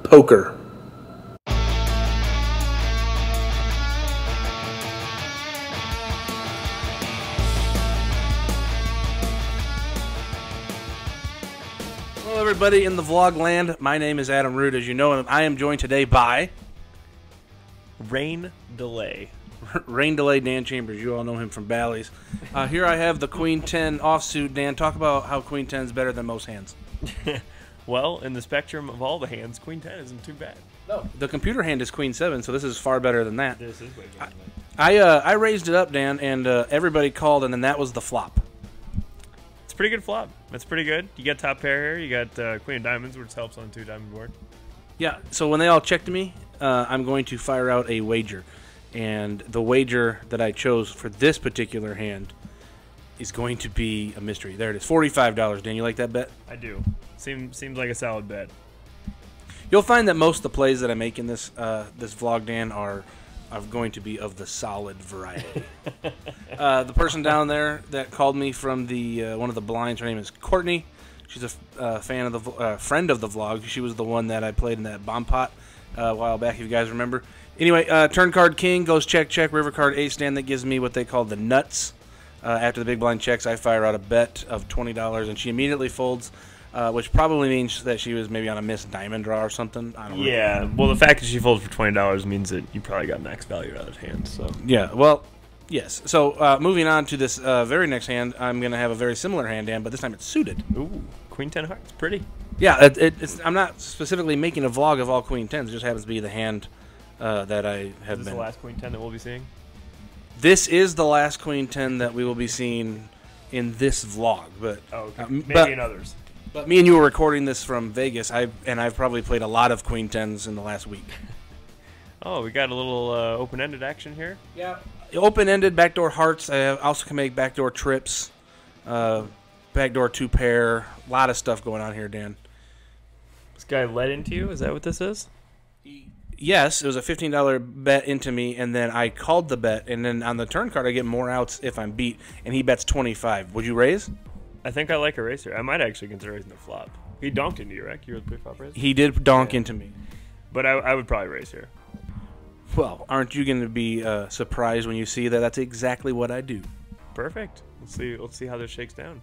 Poker. Hello everybody in the vlog land. My name is Adam Root, as you know, and I am joined today by Rain Delay. Rain Delay Dan Chambers. You all know him from Bally's. Here I have the Queen 10 offsuit. Dan, talk about how Queen 10 is better than most hands. Well, in the spectrum of all the hands, Queen 10 isn't too bad. No, the computer hand is Queen 7, so this is far better than that. This is way better than that. I raised it up, Dan, and everybody called, and then that was the flop. It's a pretty good flop. That's pretty good. You got top pair here. You got Queen of Diamonds, which helps on 2-diamond board. Yeah, so when they all checked me, I'm going to fire out a wager. And the wager that I chose for this particular hand is going to be a mystery. There it is, $45. Dan, you like that bet? I do. Seems like a solid bet. You'll find that most of the plays that I make in this this vlog, Dan, are going to be of the solid variety. The person down there that called me from the one of the blinds, her name is Courtney. She's a fan of the friend of the vlog. She was the one that I played in that bomb pot a while back, if you guys remember. Anyway, turn card king goes check, check. River card ace, Dan, that gives me what they call the nuts. After the big blind checks, I fire out a bet of $20, and she immediately folds, which probably means that she was maybe on a missed diamond draw or something. I don't know. Yeah, well, the fact that she folds for $20 means that you probably got max value out of that hand. So yeah, well, yes. So moving on to this very next hand, I'm going to have a very similar hand, Dan, but this time it's suited. Ooh, Queen 10 hearts, pretty. Yeah, I'm not specifically making a vlog of all Queen 10s. It just happens to be the hand that I have been. Is this the last Queen 10 that we'll be seeing? This is the last Queen 10 that we will be seeing in this vlog, but maybe in others. But me and you were recording this from Vegas, and I've probably played a lot of Queen 10s in the last week. Oh, we got a little open-ended action here. Yeah, open-ended backdoor hearts. I also can make backdoor trips, backdoor two pair. A lot of stuff going on here, Dan. This guy led into you. Is that what this is? Yes, it was a $15 bet into me, and then I called the bet, and then on the turn card I get more outs if I'm beat, and he bets 25. Would you raise? I think I like a racer. I might actually consider raising the flop. He donked into you, right? You were the pre-flop raiser? He did donk into me. But I would probably raise here. Well, aren't you going to be surprised when you see that that's exactly what I do? Perfect. Let's see how this shakes down.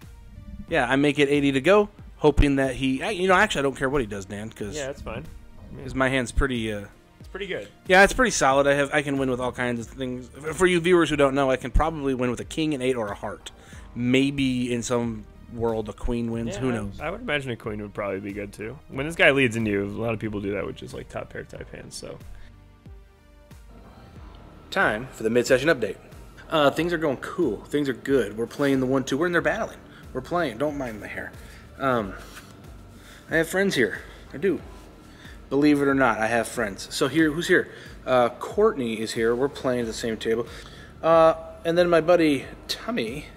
Yeah, I make it 80 to go, hoping that he... actually, I don't care what he does, Dan, because... Yeah, that's fine. Because my hand's pretty... It's pretty good. Yeah, it's pretty solid. I can win with all kinds of things. For you viewers who don't know, I can probably win with a king, an 8, or a heart. Maybe in some world a queen wins. Yeah, who knows? I would imagine a queen would probably be good too. When this guy leads into you, a lot of people do that, which is like top pair type hands. So, time for the mid-session update. Things are going cool. Things are good. We're playing the 1-2. We're in there battling. We're playing. Don't mind my hair. I have friends here. I do. Believe it or not, I have friends. So here, who's here? Courtney is here. We're playing at the same table. And then my buddy Tommy,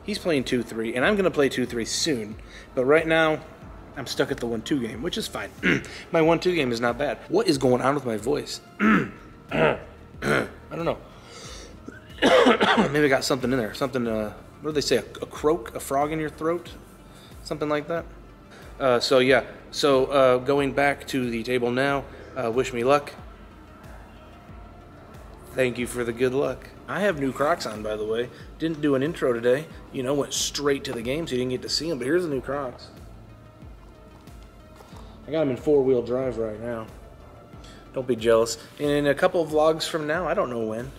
he's playing 2-3, and I'm going to play 2-3 soon. But right now, I'm stuck at the 1-2 game, which is fine. My 1-2 game is not bad. What is going on with my voice? I don't know. Maybe I got something in there. Something, what do they say? A croak? A frog in your throat? Something like that? So yeah, going back to the table now, wish me luck. Thank you for the good luck. I have new Crocs on, by the way. Didn't do an intro today. Went straight to the game, so you didn't get to see them, but here's the new Crocs. I got them in 4-wheel drive right now. Don't be jealous. And in a couple of vlogs from now, I don't know when,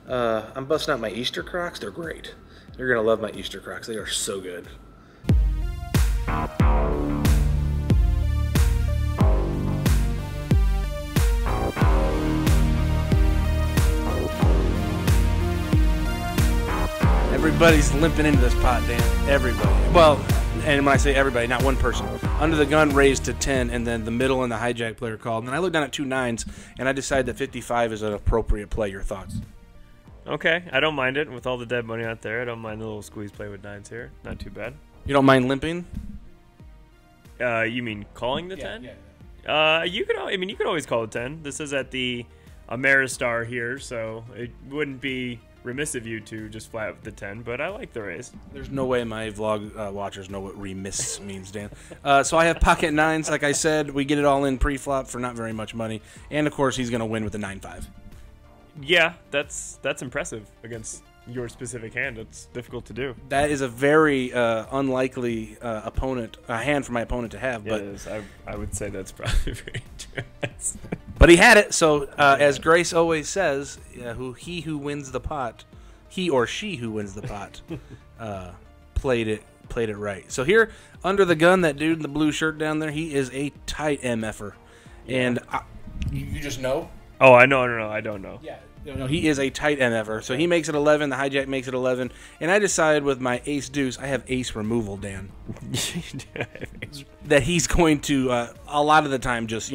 I'm busting out my Easter Crocs. They're great. You're going to love my Easter Crocs. They are so good. Everybody's limping into this pot, Dan. Everybody. Well, and when I say everybody, not one person. Under the gun raised to 10, and then the middle and the hijack player called. And I looked down at 2 9s, and I decided that 55 is an appropriate play. Your thoughts? Okay, I don't mind it. With all the dead money out there, I don't mind the little squeeze play with 9s here. Not too bad. You don't mind limping? You mean calling the 10? Yeah. You could always call it 10. This is at the Ameristar here, so it wouldn't be remiss of you to just flat with the 10, but I like the raise. There's no way my vlog watchers know what remiss means, Dan. So I have pocket nines. Like I said, we get it all in pre-flop for not very much money. And, of course, he's going to win with the 9-5. Yeah, that's impressive against your specific hand. It's difficult to do. That is a very unlikely hand for my opponent to have. But it is. I would say that's probably very true. But he had it, so as Grace always says, he who wins the pot, he or she who wins the pot, played it right. So here, under the gun, that dude in the blue shirt down there, he is a tight MFer. Yeah. And you just know? Oh, I know. No, I don't know. Yeah. No, he is a tight MFer. So he makes it 11, the hijack makes it 11, and I decided with my ace deuce, I have ace removal, Dan, that he's going to, a lot of the time, just,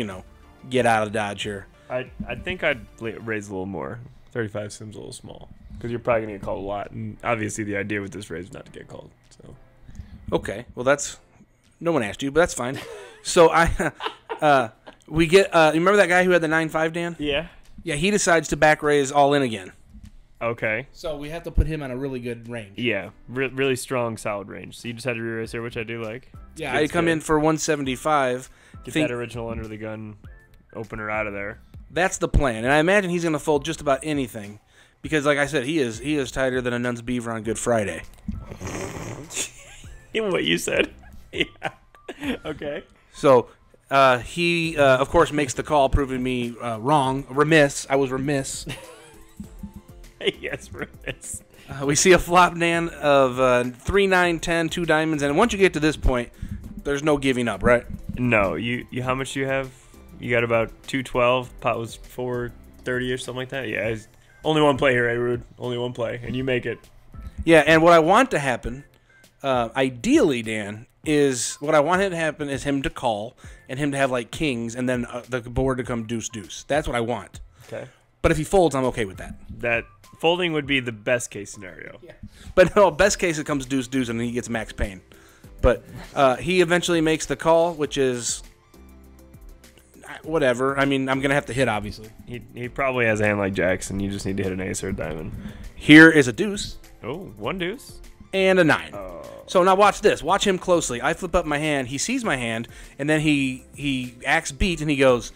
get out of Dodge here. I think I'd raise a little more. 35 seems a little small because you're probably going to get called a lot. And obviously the idea with this raise is not to get called. So okay, well, that's – no one asked you, but that's fine. So we get you remember that guy who had the 9-5, Dan? Yeah. Yeah, he decides to back raise all in again. Okay. So we have to put him on a really good range. Yeah, really strong, solid range. So you just had to re-raise here, which I do like. Yeah, I come in for 175. Get that original under the gun opener out of there. That's the plan, and I imagine he's going to fold just about anything, because, like I said, he is tighter than a nun's beaver on Good Friday. What you said. Yeah. Okay. So he, of course, makes the call, proving me wrong. Remiss. I was remiss. Yes, remiss. We see a flop, Dan, of 3, 9, 10, 2 diamonds, and once you get to this point, there's no giving up, right? No. You how much do you have? You got about 212. Pot was 430 or something like that. Yeah, only one play here, Rude. Only one play, and you make it. Yeah, and what I want to happen, ideally, Dan, is what I want him to happen is him to call and him to have like kings, and then the board to come deuce deuce. That's what I want. Okay. But if he folds, I'm okay with that. That folding would be the best case scenario. Yeah. But no, best case it comes deuce deuce and then he gets max pain. But he eventually makes the call, which is whatever. I mean, I'm going to have to hit, obviously. He probably has a hand like Jackson. You just need to hit an ace or a diamond. Here is a deuce. Oh, one deuce. And a 9. Oh. So now watch this. Watch him closely. I flip up my hand. He sees my hand, and then he acts beat, and he goes,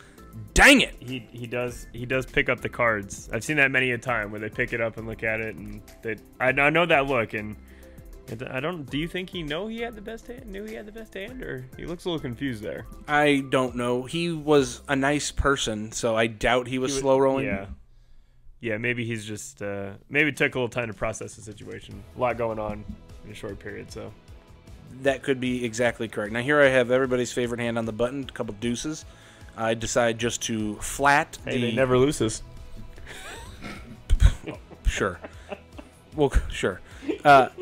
dang it. He does pick up the cards. I've seen that many a time where they pick it up and look at it, and I know that look, and I don't. Do you think he knew he had the best hand, or he looks a little confused there? I don't know. He was a nice person, so I doubt he was slow rolling. Yeah. Maybe he's just maybe it took a little time to process the situation. A lot going on in a short period, so that could be exactly correct. Now here I have everybody's favorite hand on the button, a couple deuces. I decide just to flat. Hey, they never loses. Sure. Well, sure.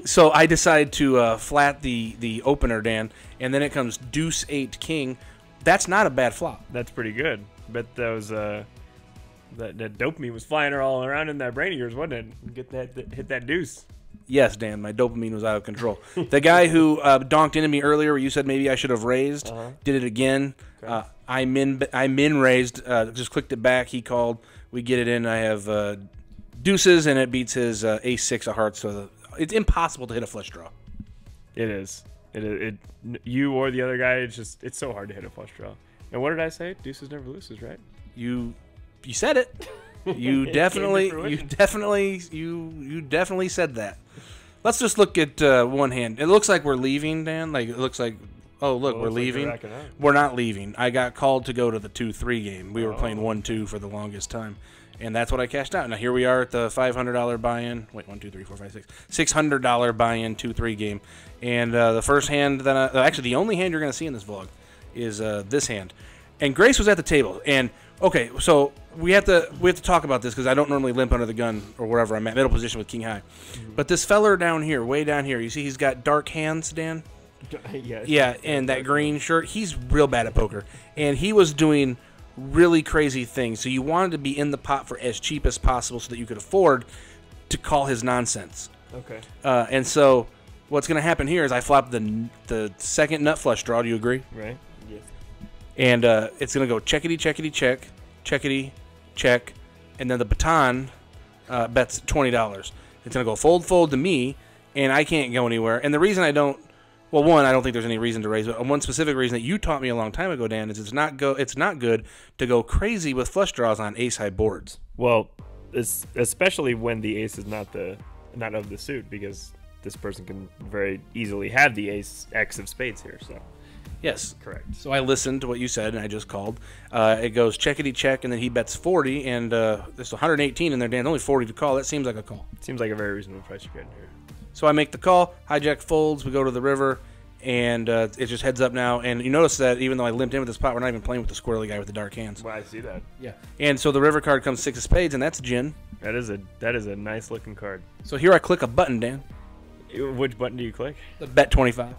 So I decide to flat the opener, Dan, and then it comes deuce 8 king. That's not a bad flop. That's pretty good. Bet those that dopamine was flying all around in that brain of yours, wasn't it? Hit that deuce. Yes, Dan, my dopamine was out of control. The guy who donked into me earlier, where you said maybe I should have raised, did it again. Okay. I min raised, just clicked it back. He called. We get it in. I have deuces, and it beats his ace-6 of hearts. So it's impossible to hit a flush draw. It is. You or the other guy, it's so hard to hit a flush draw. And what did I say? Deuces never loses, right? You said it. You definitely said that. Let's just look at one hand. It looks like we're leaving, Dan. Like it looks like, oh look, we're leaving. Like we're not leaving. I got called to go to the 2-3 game. We were playing 1-2 for the longest time, and that's what I cashed out. Now here we are at the $500 buy-in. Wait, 1, 2, 3, 4, 5, 6. $600 buy-in 2-3 game, and the first hand that actually the only hand you're going to see in this vlog is this hand. And Grace was at the table, and okay, so we have to talk about this because I don't normally limp under the gun or wherever I'm at, middle position with king high. But this feller down here, way down here, you see he's got dark hands, Dan? Yes. Yeah, and that green shirt, he's real bad at poker. And he was doing really crazy things. So you wanted to be in the pot for as cheap as possible so that you could afford to call his nonsense. Okay. And so what's going to happen here is I flop the second nut flush draw. Do you agree? Right. Yes. And it's going to go checkity, checkity, check, checkity, check, and then the baton bets $20. It's going to go fold to me, and I can't go anywhere. And the reason I don't, well, one, I don't think there's any reason to raise, but one specific reason that you taught me a long time ago, Dan, is it's not good to go crazy with flush draws on ace-high boards. Well, especially when the ace is not of the suit, because this person can very easily have the ace X of spades here. So yes, correct. So I listened to what you said, and I just called. It goes checkity check, and then he bets 40, and there's 118 in there, Dan. Only 40 to call. That seems like a call. Seems like a very reasonable price you're getting here. So I make the call. Hijack folds. We go to the river, and it just heads up now. And you notice that even though I limped in with this pot, we're not even playing with the squirrely guy with the dark hands. Well, I see that. Yeah. And so the river card comes 6 of spades, and that's gin. That is a nice looking card. So here I click a button, Dan. Which button do you click? The bet 25.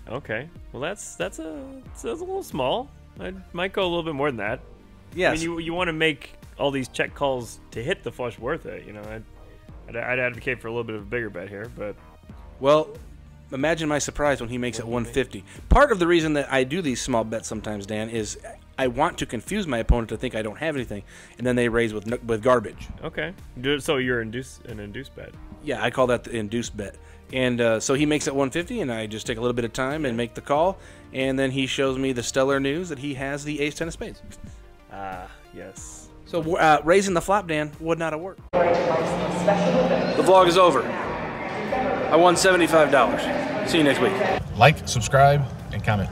Okay. Well, that's a little small. I might go a little bit more than that. Yes. I mean, you want to make all these check calls to hit the flush worth it. You know, I'd advocate for a little bit of a bigger bet here, but well, imagine my surprise when he makes it 150. Part of the reason that I do these small bets sometimes, Dan, is I want to confuse my opponent to think I don't have anything, and then they raise with garbage. Okay. So you're an induced bet. Yeah, I call that the induced bet. And so he makes it 150, and I just take a little bit of time and make the call, and then he shows me the stellar news that he has the ace-10 of spades. Yes. So raising the flop, Dan, would not have worked. The vlog is over. I won $75. See you next week. Like, subscribe, and comment.